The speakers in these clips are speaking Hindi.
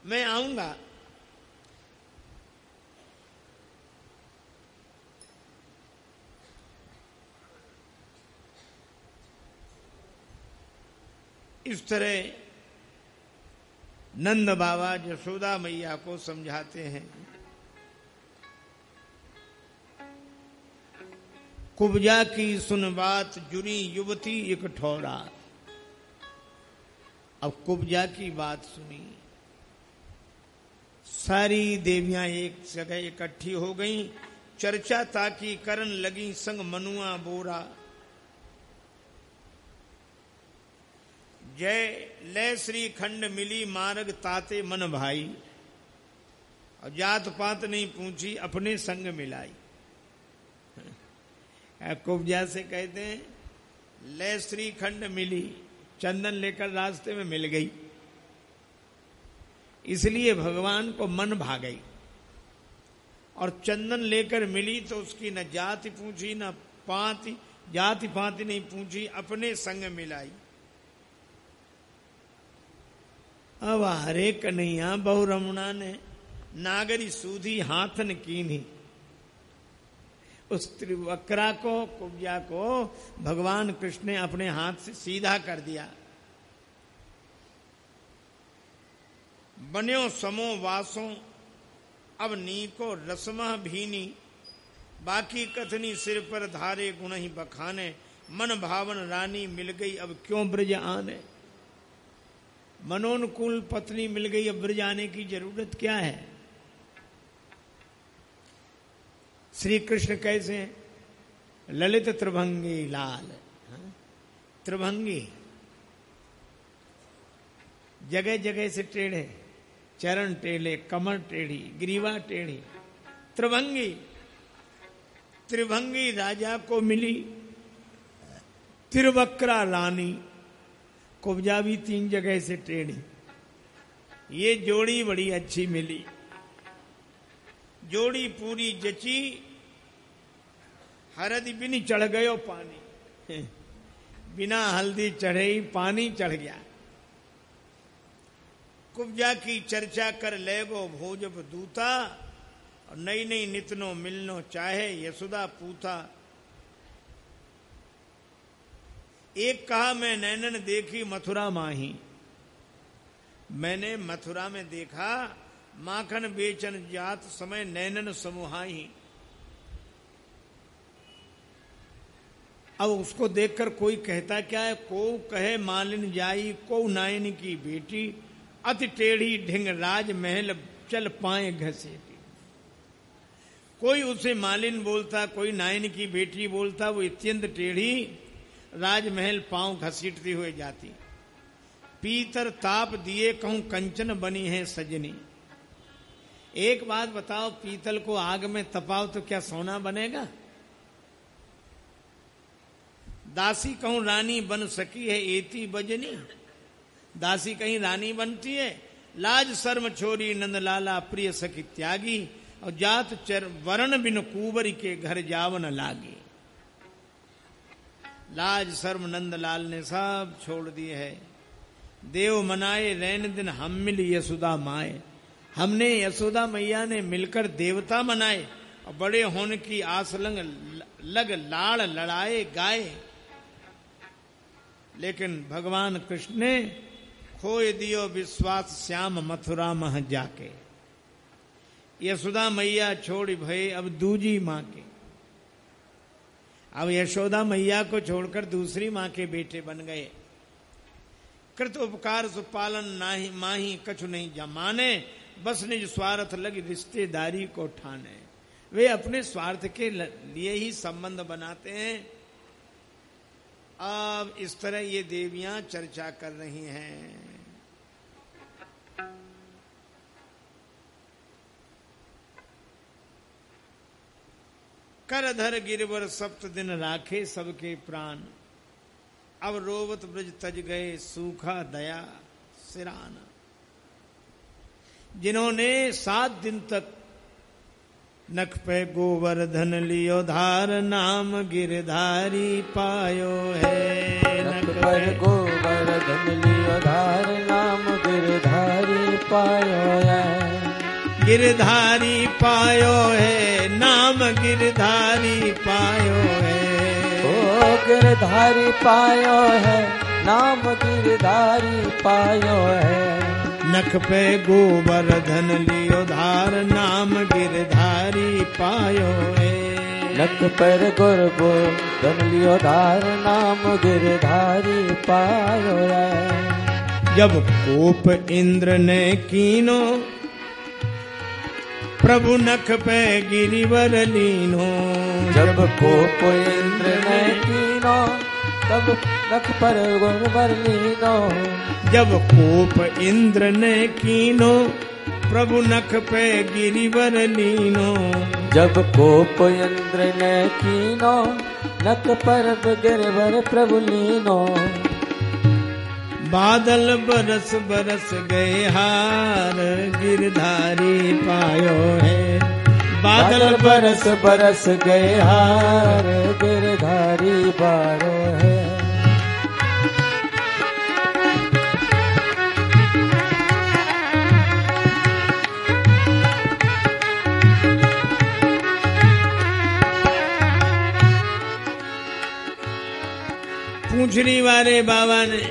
मैं आऊंगा। इस तरह नंद बाबा यशोदा मैया को समझाते हैं। कुब्जा की सुन बात, जुरी युवती एक ठौरा। अब कुब्जा की बात सुनी, सारी देवियां एक जगह इकट्ठी हो गईं, चर्चा ताकि करन लगी संग मनुआ बोरा। जय ले श्री खंड मिली मार्ग ताते मन भाई, और जात पात नहीं पूछी अपने संग मिलाई। कुब्जा से कहते हैं ले श्री खंड मिली, चंदन लेकर रास्ते में मिल गई, इसलिए भगवान को मन भा गई। और चंदन लेकर मिली तो उसकी न जाति पूछी न पाति, जाति पाति नहीं पूछी, अपने संग मिलाई। अब हरे कन्हैया बहु रमणा ने नागरी सूधी हाथन कीनी। उस त्रिवक्रा को, कुब्जा को भगवान कृष्ण ने अपने हाथ से सीधा कर दिया। बन्यो समो वासों अब नी को रसमा भीनी, बाकी कथनी सिर पर धारे गुण ही बखाने, मन भावन रानी मिल गई अब क्यों ब्रज आने। मनोनुकूल पत्नी मिल गई, अब ब्रज आने की जरूरत क्या है। श्री कृष्ण कैसे हैं? ललित त्रिभंगी लाल, त्रिभंगी जगह जगह से टेढ़े, चरण टेढ़े, कमर टेढ़ी, ग्रीवा टेढ़ी, त्रिभंगी। त्रिभंगी राजा को मिली त्रिवक्रा रानी, कुब्जा भी 3 जगह से टेढ़ी। ये जोड़ी बड़ी अच्छी मिली, जोड़ी पूरी जची, हरदी बिन चढ़ गयो पानी। बिना हल्दी चढ़े ही पानी चढ़ गया। कुब्जा की चर्चा कर लेगो भोजब दूता, और नई नई नितनो मिलनो चाहे यशोदा पूता। एक कहा मैं नैनन देखी मथुरा माही, मैंने मथुरा में देखा माखन बेचन जात समय नैनन समूहाही। अब उसको देखकर कोई कहता क्या है, को कहे मालिन जाई, को नायन की बेटी, अति टेढ़ी ढिंग राज महल चल पाए घसेटी। कोई उसे मालिन बोलता, कोई नायन की बेटी बोलता, वो अत्यंत टेढ़ी राजमहल पांव घसीटती हुए जाती। पीतर ताप दिए कहूं कंचन बनी है सजनी। एक बात बताओ, पीतल को आग में तपाओ तो क्या सोना बनेगा? दासी कहूं रानी बन सकी है एती बजनी, दासी कहीं रानी बनती है? लाज शर्म छोरी नंदलाला प्रिय सखी त्यागी, और जात चर वरण बिन कुंवर के घर जावन लागी। लाज शर्म नंदलाल ने सब छोड़ दिए है। देव मनाए रैन दिन हम मिल यशोदा माए, हमने यशोदा मैया ने मिलकर देवता मनाए, और बड़े होने की आस लग लाड़ लड़ाए गाए। लेकिन भगवान कृष्ण ने खोए दियो विश्वास श्याम मथुरा मह जाके। यशोदा मैया छोड़ भये अब दूजी माँ के। अब यशोदा मैया को छोड़कर दूसरी माँ के बेटे बन गए। कृत उपकार सुपालन नाही माही कछु नहीं जमाने, बस निज स्वार्थ लगी रिश्तेदारी को ठाने। वे अपने स्वार्थ के लिए ही संबंध बनाते हैं। अब इस तरह ये देवियां चर्चा कर रही हैं। करधर गिरवर सप्त दिन राखे सबके प्राण, अब रोवत ब्रज तज गए सूखा दया सिरान। जिन्होंने 7 दिन तक नख पे गोवर्धन लियो धार, नाम गिरधारी पायो है। नख पे गोवर्धन लियो धार, नाम गिरधारी पायो है। गिरधारी पायो है, नाम गिरधारी पायो है। ओ गिरधारी पायो है, नाम गिरधारी पायो है। नख पे गोवर्धन लियो धार, नाम गिरधारी पायो है। नख पर गोवर्धन लियो धार, नाम गिरधारी पायो है। जब कोप इंद्र ने कीनो, प्रभु नख पे गिरिवर लीनो। जब कोप इंद्र ने कीनो, तब नख पर गिरिवर लीनो। जब कोप इंद्र ने कीनो, प्रभु नख पे गिरिवर लीनो। जब कोप इंद्र ने कीनो, नख पर गिरिवर प्रभु लीनो। बादल बरस बरस गए हार, गिरधारी पायो है। बादल बरस बरस गए हार, गिरधारी पायो है। पूंछड़ी वाले बाबा ने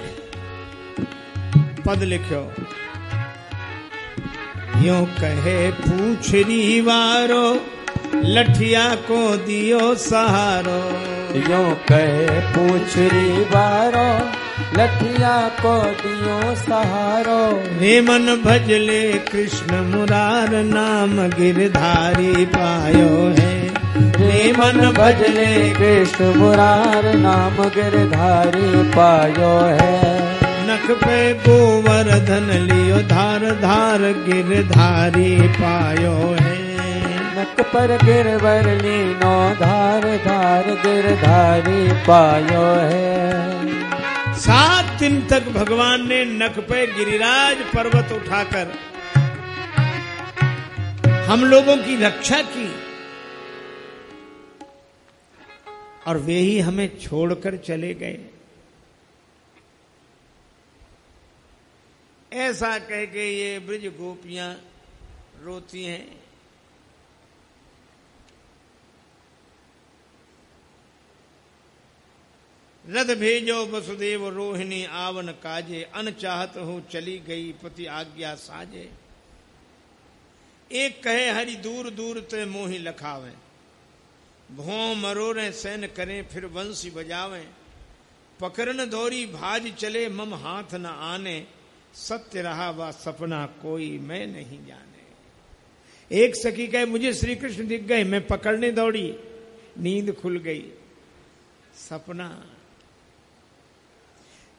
पद लिखो, यूं कहे पूंछड़ी वारो, लठिया को दियो सहारो। यूं कहे पूंछड़ी वारो, लठिया को दियो सहारो। रे मन भजले कृष्ण मुरार, नाम गिरधारी पायो है। रे मन भजले कृष्ण मुरार, नाम गिरधारी पायो है। नख पे गोवर्धन लियो धार, धार गिरधारी पायो है। नख पर गिरवर लीनो, धार धार गिरधारी पायो है। 7 दिन तक भगवान ने नख पे गिरिराज पर्वत उठाकर हम लोगों की रक्षा की, और वे ही हमें छोड़कर चले गए। ऐसा कह के ये ब्रज गोपियां रोती हैं। रथ भेजो वसुदेव रोहिणी, आवन काजे। अन चाहत हो चली गई, पति आज्ञा साजे। एक कहे हरि दूर दूर ते मोहि लखावें, भों मरोरे सैन करें, फिर वंशी बजावें। पकड़न दौरी भाज चले, मम हाथ न आने। सत्य रहा वह सपना, कोई मैं नहीं जाने। एक सखी कहे मुझे श्री कृष्ण दिख गए, मैं पकड़ने दौड़ी, नींद खुल गई, सपना।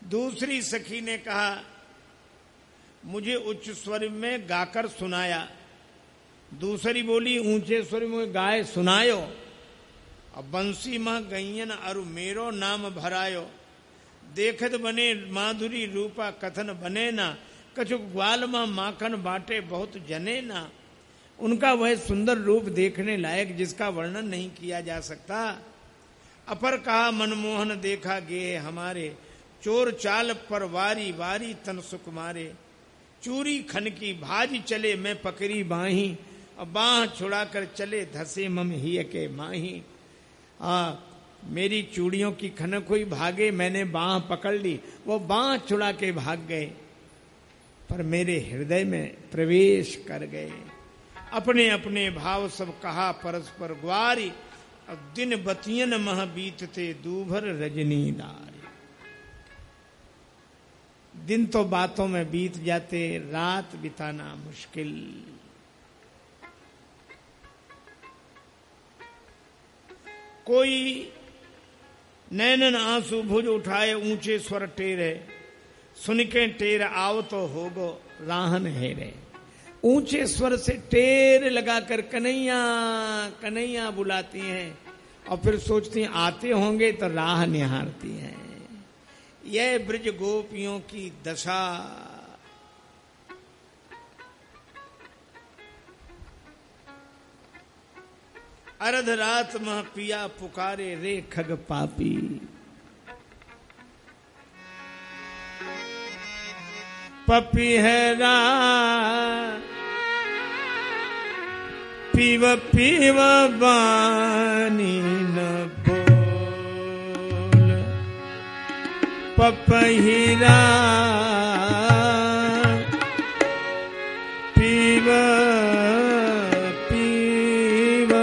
दूसरी सखी ने कहा मुझे उच्च स्वर में गाकर सुनाया। दूसरी बोली ऊंचे स्वर में गाय सुनायो। अब बंसी मह गैयन अरु मेरो नाम भरायो। देखत बने माधुरी रूपा कथन बने ना, कछु ग्वाल मां माखन बाटे बहुत जने ना। उनका वह सुंदर रूप देखने लायक जिसका वर्णन नहीं किया जा सकता। अपर कहा मनमोहन देखा गे हमारे, चोर चाल पर वारी वारी तन सुख मारे। चूरी खन की भाज चले, मैं पकड़ी बाही। बाह छुड़ाकर चले, धसे मम हिय के माही। मेरी चूड़ियों की खनक हुई, भागे, मैंने बाह पकड़ ली, वो बाह छुड़ा के भाग गए, पर मेरे हृदय में प्रवेश कर गए। अपने अपने भाव सब कहा परस्पर ग्वारी। अब दिन बतियन मह बीतते, दूभर रजनी दारी। दिन तो बातों में बीत जाते, रात बिताना मुश्किल। कोई नैनन आंसू भुज उठाए, ऊंचे स्वर टेरे। सुन के टेर आव तो होगो, राहन हेरे। ऊंचे स्वर से टेर लगाकर कन्हैया कन्हैया बुलाती हैं, और फिर सोचती हैं आते होंगे तो राह निहारती हैं। यह ब्रज गोपियों की दशा। अर्ध रात मह पिया पुकारे, रे खग पापी। पपी है पीव पीव बानी न बोल पपहिरा पीव पीव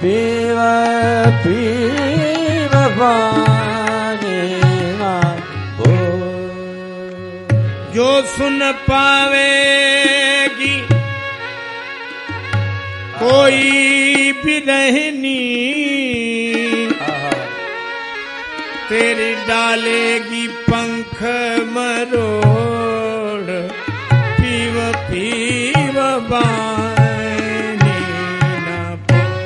पीव पीव बानी न बोल जो सुन पावेगी कोई भी रहनी तेरी डालेगी पंख मरोड़ पीव पीव बानी न बोल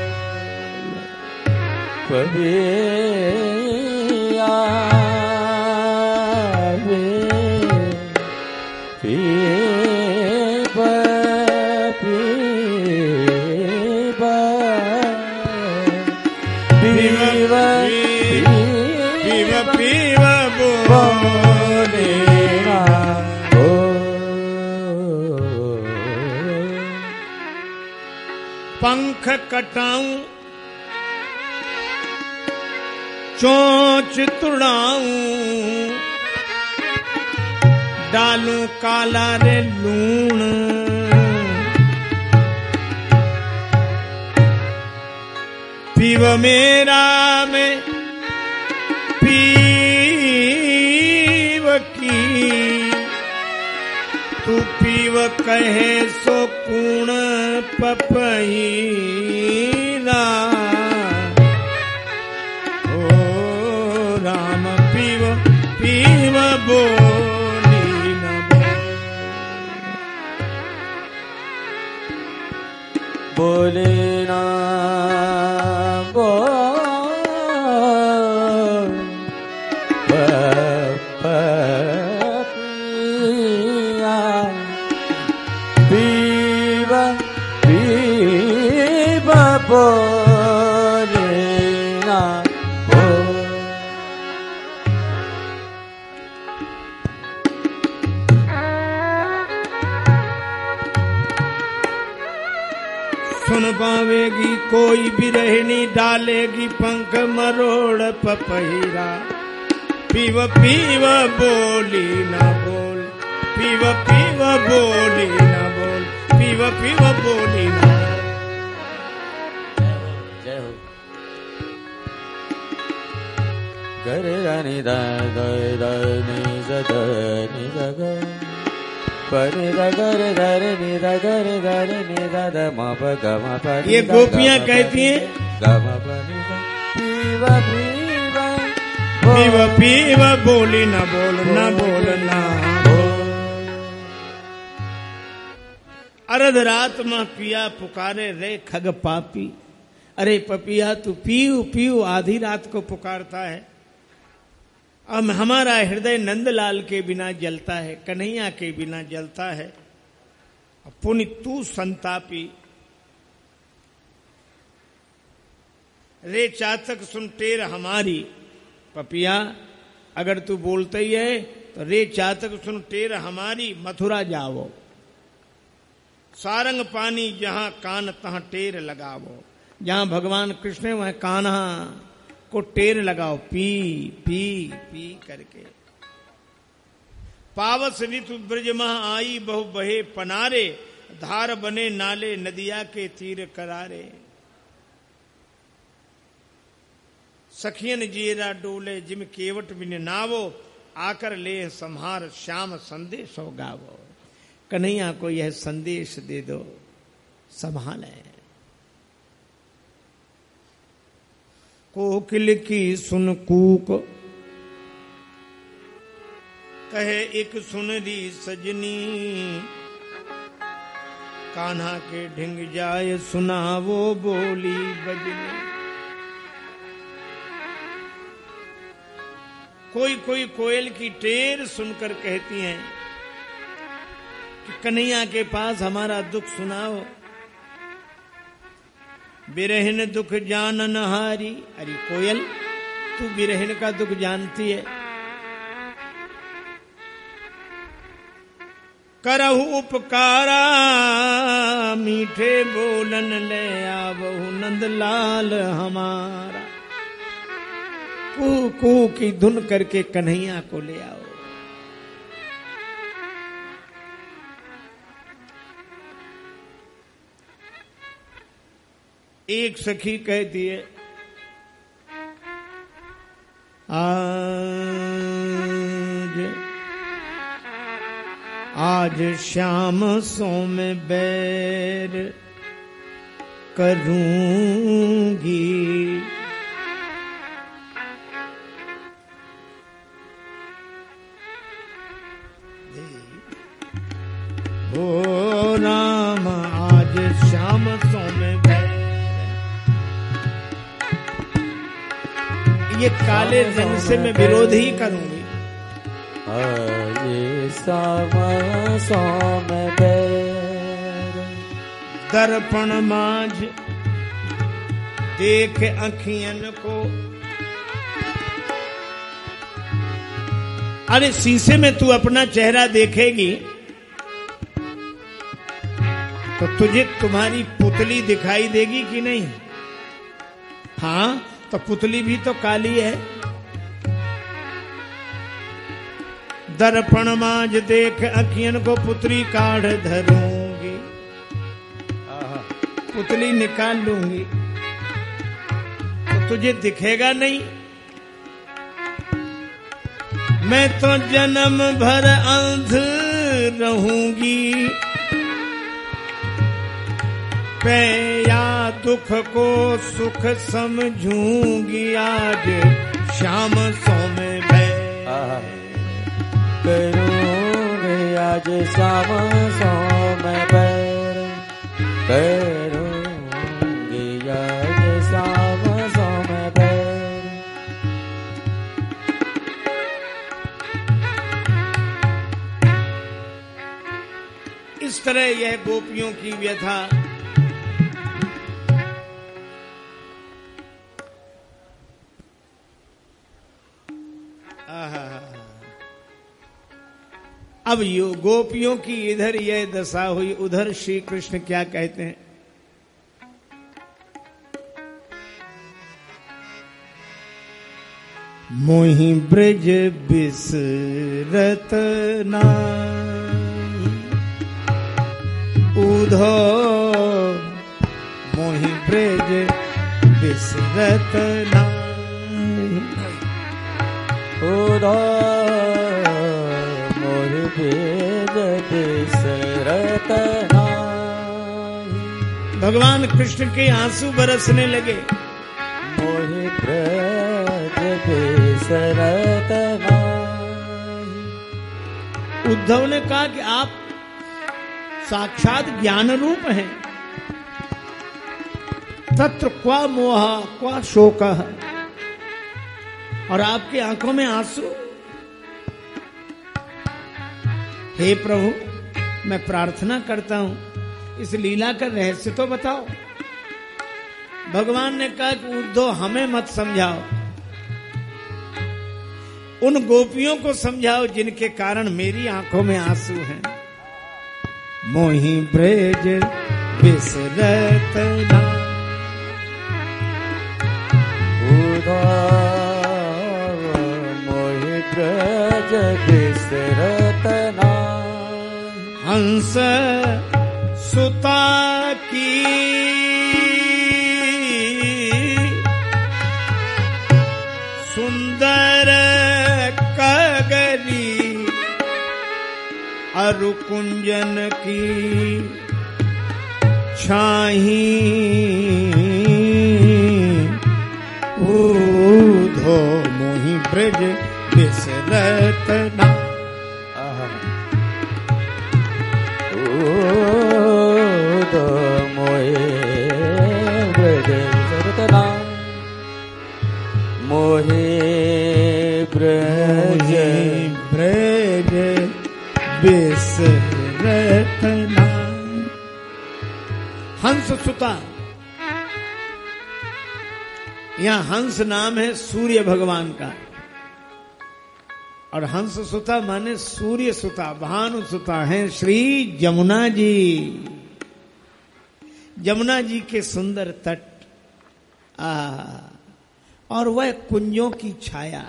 पंख कटाऊं चोंच तुड़ाऊं डालूं काला रे लूण पीव मेरा में पीव की तू पीव कहे सो कुण पपहीरा ओ राम पीव पीव बोली न बोले ना सुन पावेगी कोई भी रहनी डालेगी पंख मरोड़ पपहीरा पीव पीव बोली ना बोल पीव पीव बोली ना बोल पीव पीव बोली ना जय हो गरे नि द द द नि द द नि द ग परे द गर गर नि द गर गर नि द द म प ग म प ये गोपियां कहती हैं ग म प नि द पीव पीव पीव पीव बोली ना बोल ना बोल ना अर्ध रात में पिया पुकारे रे खग पापी अरे पपिया तू पीऊ पीऊ आधी रात को पुकारता है अब हमारा हृदय नंदलाल के बिना जलता है कन्हैया के बिना जलता है पुण्य तू संतापी रे चातक सुन टेर हमारी पपिया अगर तू बोलते ही है तो रे चातक सुन टेर हमारी मथुरा जाओ सारंग पानी जहां कान तहां टेर लगाओ जहां भगवान कृष्ण है वहां कान्हा को टेर लगाओ पी पी पी करके पावस ऋतु ब्रज मह आई बहु बहे पनारे धार बने नाले नदिया के तीर करारे सखियन जीरा डोले जिम केवट बिन नावो आकर ले संहार श्याम संदेश हो गावो कन्हैया को यह संदेश दे दो संभाले कोकिल की सुन कूक कहे एक सुनरी सजनी कान्हा के ढिंग जाए सुनावो बोली बजनी कोई कोई कोयल की टेर सुनकर कहती हैं कि कन्हैया के पास हमारा दुख सुनाओ। बिरहिन दुख जानन हारी। अरे कोयल, तू बिरहिन का दुख जानती है। करहु उपकारा मीठे बोलन ले आवहु नंदलाल हमारा। कू कू की धुन करके कन्हैया को ले आओ। एक सखी कहती है, आज श्याम सो में बैर करूंगी। ओ राम, आज श्याम सो में बैर। ये काले रंग से मैं विरोध ही करूंगी। दर्पण मांझ देख अखियन को। अरे शीशे में तू अपना चेहरा देखेगी तो तुझे तुम्हारी पुतली दिखाई देगी कि नहीं? हाँ, तो पुतली भी तो काली है। दर्पण मांझ देख अखियन को पुतली काढ़ धरूंगी। पुतली निकाल लूंगी तो तुझे दिखेगा नहीं। मैं तो जन्म भर अंध रहूंगी। पैया दुख को सुख समझूंगी। आज श्याम सो में बैर करूंगी। आज श्याम सो में बैर करूंगी। आज श्याम सो में बैर। इस तरह यह गोपियों की व्यथा अब यो गोपियों की इधर यह दशा हुई, उधर श्री कृष्ण क्या कहते हैं? मोहि ब्रज बिसरत नाहि उधो। मोहि ब्रज बिसरत नाहि उधो। भगवान कृष्ण के आंसू बरसने लगे। मोहि ब्रज बिसरत नाहि। उद्धव ने कहा कि आप साक्षात ज्ञान रूप हैं। तत्र क्वा मोह क्वा शोक। और आपकी आंखों में आंसू। हे प्रभु, मैं प्रार्थना करता हूं, इस लीला का रहस्य तो बताओ। भगवान ने कहा कि उद्धव, हमें मत समझाओ, उन गोपियों को समझाओ जिनके कारण मेरी आंखों में आंसू हैं। मोहि ब्रज बिसरत नाहि उद्धव। मोहि ब्रज बिसरत नाहि। हंस सुता की सुंदर कगरी अरु कुंजन की छाही। ऊधो मोहि ब्रज बिसरत नाहि। मोहि ब्रज ब्रज बिसरत नाहि। हंस सुता, यहां हंस नाम है सूर्य भगवान का, और हंस सुता माने सूर्य सुता, भानु सुता है श्री जमुना जी। जमुना जी के सुंदर तट, और वह कुंजों की छाया।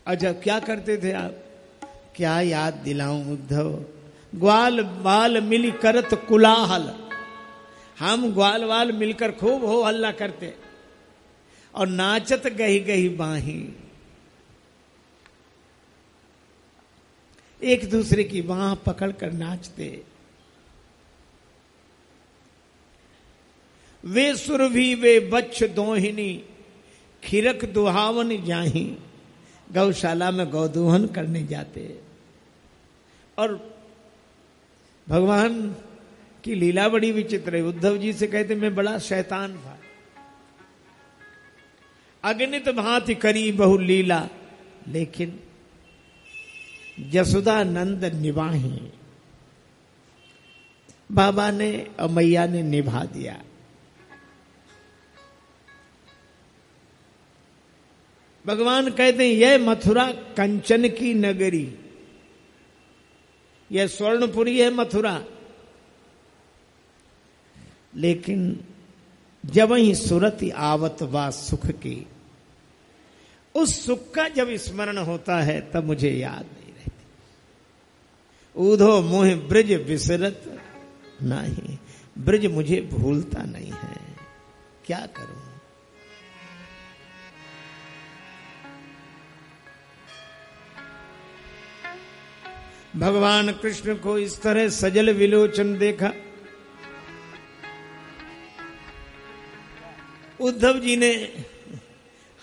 अच्छा, क्या करते थे आप? क्या याद दिलाऊं उद्धव, ग्वाल बाल मिली करत कुलाहल। हम ग्वाल बाल मिलकर खूब हो हल्ला करते और नाचत गही गही बाही, एक दूसरे की बाह पकड़कर नाचते। वे सुरभि वे बच्छ दोहिनी, खिरक दुहावन जाही। गौशाला में गौदूहन करने जाते, और भगवान की लीला बड़ी विचित्र है। उद्धव जी से कहते मैं बड़ा शैतान था, अगणित भांति करी बहु लीला, लेकिन जसोदा नंद निभाही। बाबा ने और मैया ने निभा दिया। भगवान कहते हैं यह मथुरा कंचन की नगरी, यह स्वर्णपुरी है मथुरा, लेकिन जब ही सुरति आवत बा सुख की, उस सुख का जब स्मरण होता है तब मुझे याद नहीं रहती। ऊधो मोह ब्रज बिसरत नहीं, ब्रज मुझे भूलता नहीं है, क्या करूं। भगवान कृष्ण को इस तरह सजल विलोचन देखा। उद्धव जी ने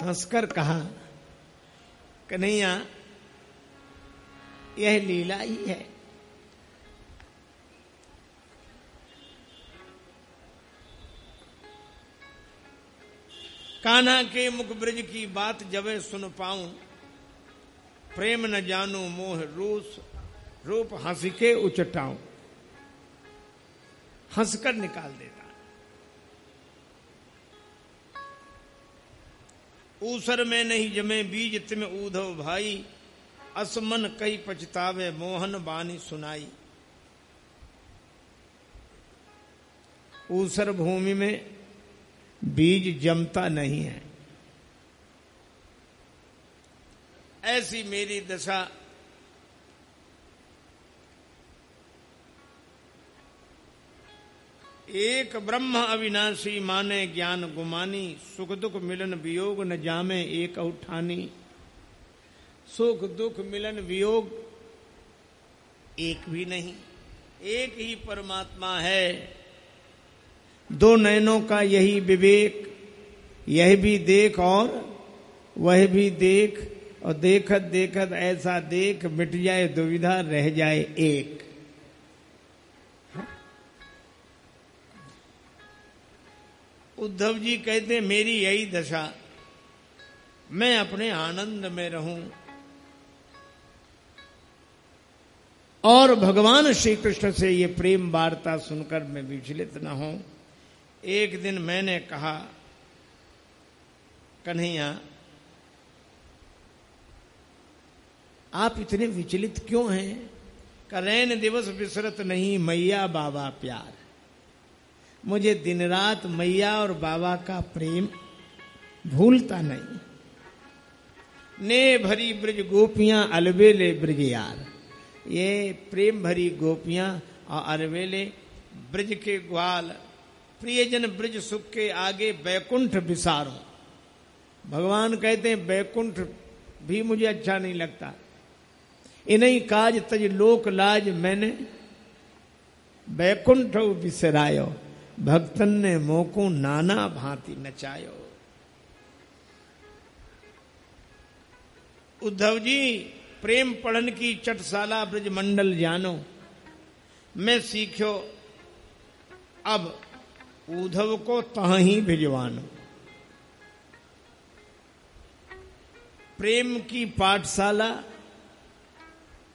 हंसकर कहा, कन्हैया यह लीला ही है। कान्हा के मुख ब्रज की बात जबे सुन पाऊं, प्रेम न जानू मोह रूप हंसी के उचटाऊं। हंसकर निकाल देता। ऊसर में नहीं जमे बीज तिम ऊधव भाई, असमन कई पछतावे मोहन बानी सुनाई। ऊसर भूमि में बीज जमता नहीं है, ऐसी मेरी दशा। एक ब्रह्म अविनाशी माने ज्ञान गुमानी, सुख दुख मिलन वियोग न जामे एक उठानी। सुख दुख मिलन वियोग एक भी नहीं, एक ही परमात्मा है। दो नयनों का यही विवेक, यह भी देख और वह भी देख, और देखत देखत ऐसा देख मिट जाए दुविधा, रह जाए एक। उद्धव जी कहते मेरी यही दशा, मैं अपने आनंद में रहूं और भगवान श्री कृष्ण से ये प्रेम वार्ता सुनकर मैं विचलित न हूं। एक दिन मैंने कहा, कन्हैया आप इतने विचलित क्यों हैं? करैन दिवस बिसरत नहीं मैया बाबा प्यार। मुझे दिन रात मैया और बाबा का प्रेम भूलता नहीं। ने भरी ब्रज गोपियां अलबेले ब्रज यार। ये प्रेम भरी गोपियां और अलबेले ब्रज के ग्वाल, प्रियजन ब्रज सुख के आगे बैकुंठ बिसारो। भगवान कहते हैं बैकुंठ भी मुझे अच्छा नहीं लगता। इन्हीं काज तज लोक लाज, मैंने बैकुंठ बिसरायो। भक्तन ने मोको नाना भांति नचायो। उद्धव जी प्रेम पढ़न की चटशाला ब्रज मंडल जानो, मैं सीख्यो अब उद्धव को तहाँ ही भिजवानो। प्रेम की पाठशाला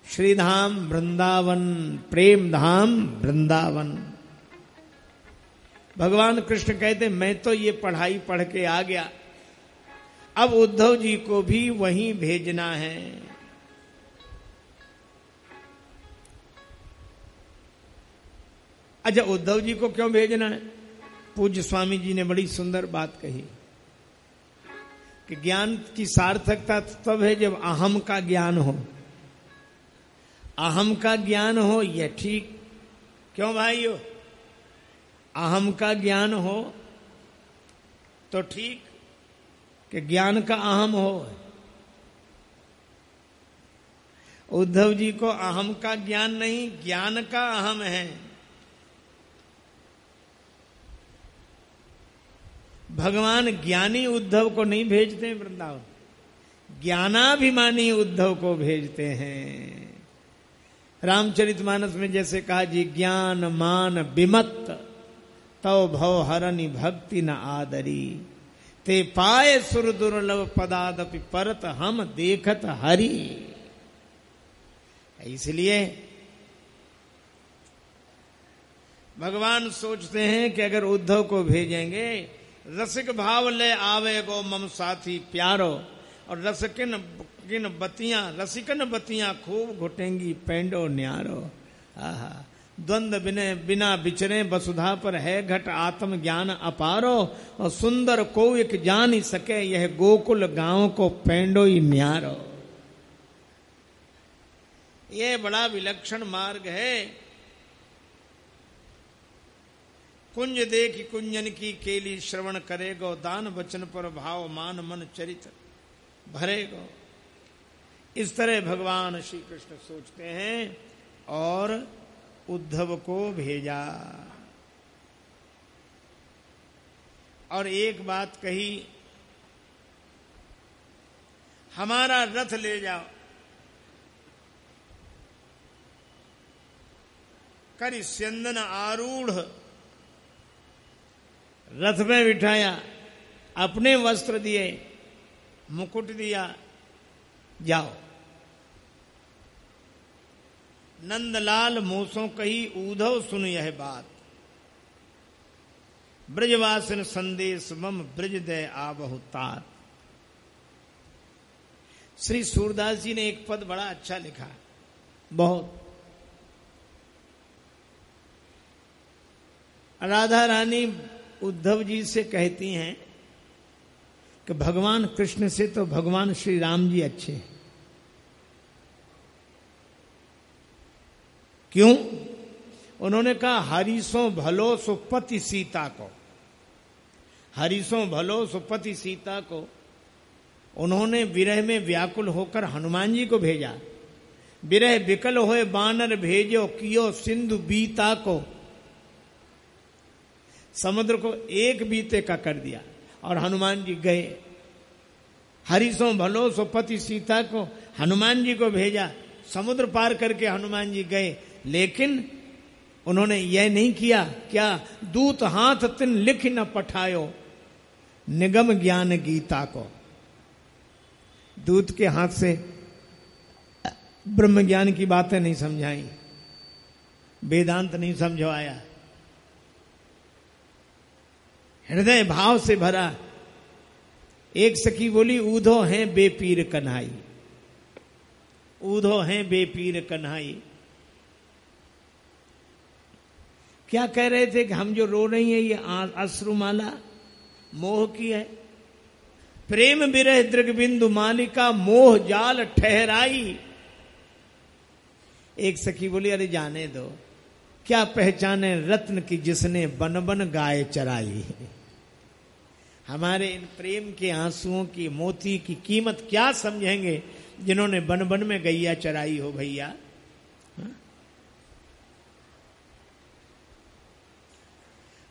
श्रीधाम वृंदावन, प्रेम धाम वृंदावन। भगवान कृष्ण कहते मैं तो ये पढ़ाई पढ़ के आ गया, अब उद्धव जी को भी वहीं भेजना है। अच्छा, उद्धव जी को क्यों भेजना है? पूज्य स्वामी जी ने बड़ी सुंदर बात कही कि ज्ञान की सार्थकता तब है जब अहम का ज्ञान हो। अहम का ज्ञान हो यह ठीक, क्यों भाइयों? अहम का ज्ञान हो तो ठीक कि ज्ञान का अहम हो। उद्धव जी को अहम का ज्ञान नहीं, ज्ञान का अहम है। भगवान ज्ञानी उद्धव को नहीं भेजते वृंदावन, ज्ञानाभिमानी उद्धव को भेजते हैं। रामचरितमानस में जैसे कहा जी, ज्ञान मान विमत्त तव भव हरनि भक्ति न आदरी, ते पाए सुर दुर्लभ पदादपि परत हम देखत हरि। इसलिए भगवान सोचते हैं कि अगर उद्धव को भेजेंगे, रसिक भाव ले आवे गो मम साथी प्यारो, और रसिकन बतियां, रसिकन बतियां खूब घुटेंगी पेंडो न्यारो। आहा, द्वंद्व बिना बिचरे वसुधा पर है घट आत्म ज्ञान अपारो, और सुंदर को एक जान ही सके यह गोकुल गांव को पेंडो ही न्यारो। ये बड़ा विलक्षण मार्ग है। कुंज देखी कुंजन की केली श्रवण करेगो, दान वचन पर भाव मान मन चरित भरेगो। इस तरह भगवान श्री कृष्ण सोचते हैं और उद्धव को भेजा। और एक बात कही, हमारा रथ ले जाओ। करि स्यंदन आरूढ़, रथ में बिठाया, अपने वस्त्र दिए, मुकुट दिया, जाओ। नंदलाल मूसों कही ऊधव सुन यह बात, ब्रजवासिन संदेश मम ब्रज दे आबहु तात। श्री सूरदास जी ने एक पद बड़ा अच्छा लिखा, बहुत। राधा रानी उद्धव जी से कहती हैं कि भगवान कृष्ण से तो भगवान श्री राम जी अच्छे हैं। क्यों? उन्होंने कहा हरिसों भलो सुपति सीता को, हरिसों भलो सुपति सीता को उन्होंने विरह में व्याकुल होकर हनुमान जी को भेजा। विरह विकल होए बानर भेजो, कियो सिंधु बीता को, समुद्र को एक बीते का कर दिया और हनुमान जी गए। हरिसों भलो सुपति सीता को हनुमान जी को भेजा, समुद्र पार करके हनुमान जी गए। लेकिन उन्होंने यह नहीं किया, क्या दूत हाथ तिन लिख न पठायो, निगम ज्ञान गीता को। दूत के हाथ से ब्रह्म ज्ञान की बातें नहीं समझाई, वेदांत नहीं समझवाया, हृदय भाव से भरा। एक सखी बोली, ऊधो हैं बेपीर कन्हाई, ऊधो हैं बेपीर कन्हाई। क्या कह रहे थे कि हम जो रो रही हैं ये अश्रुमाला मोह की है। प्रेम विरह दृग बिंदु मालिका, मोह जाल ठहराई। एक सखी बोली, अरे जाने दो, क्या पहचाने रत्न की जिसने बन बन गाय चराई। हमारे इन प्रेम के आंसुओं की, मोती की कीमत क्या समझेंगे जिन्होंने बन बन में गैया चराई हो भैया।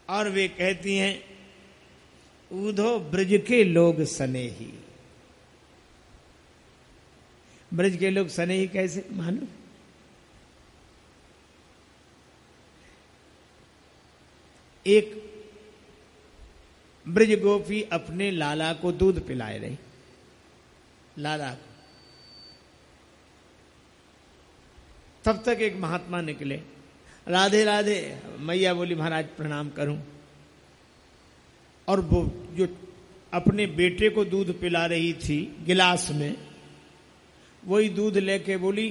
और वे कहती हैं, ऊधो ब्रज के लोग सनेही। ब्रज के लोग सनेही कैसे मालूम? एक ब्रज गोपी अपने लाला को दूध पिलाए रही। लाला को। तब तक एक महात्मा निकले, राधे राधे। मैया बोली महाराज प्रणाम करूं। और वो जो अपने बेटे को दूध पिला रही थी गिलास में, वही दूध लेके बोली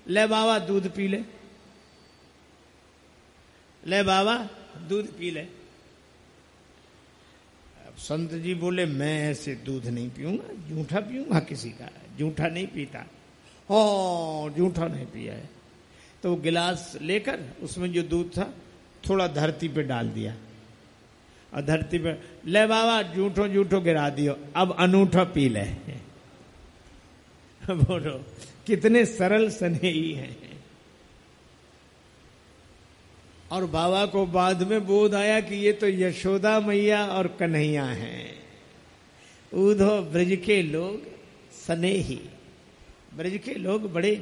ले बाबा दूध पी ले, ले बाबा दूध पी ले। अब संत जी बोले मैं ऐसे दूध नहीं पीऊंगा, जूठा पीऊंगा किसी का, जूठा नहीं पीता। हो जूठा नहीं पिया है। तो वो गिलास लेकर उसमें जो दूध था थोड़ा धरती पे डाल दिया, और धरती पे ले बाबा जूठो जूठो गिरा दियो, अब अनूठा पी ले। बोलो कितने सरल स्नेही हैं। और बाबा को बाद में बोध आया कि ये तो यशोदा मैया और कन्हैया हैं। उधो ब्रज के लोग स्नेही, ब्रज के लोग बड़े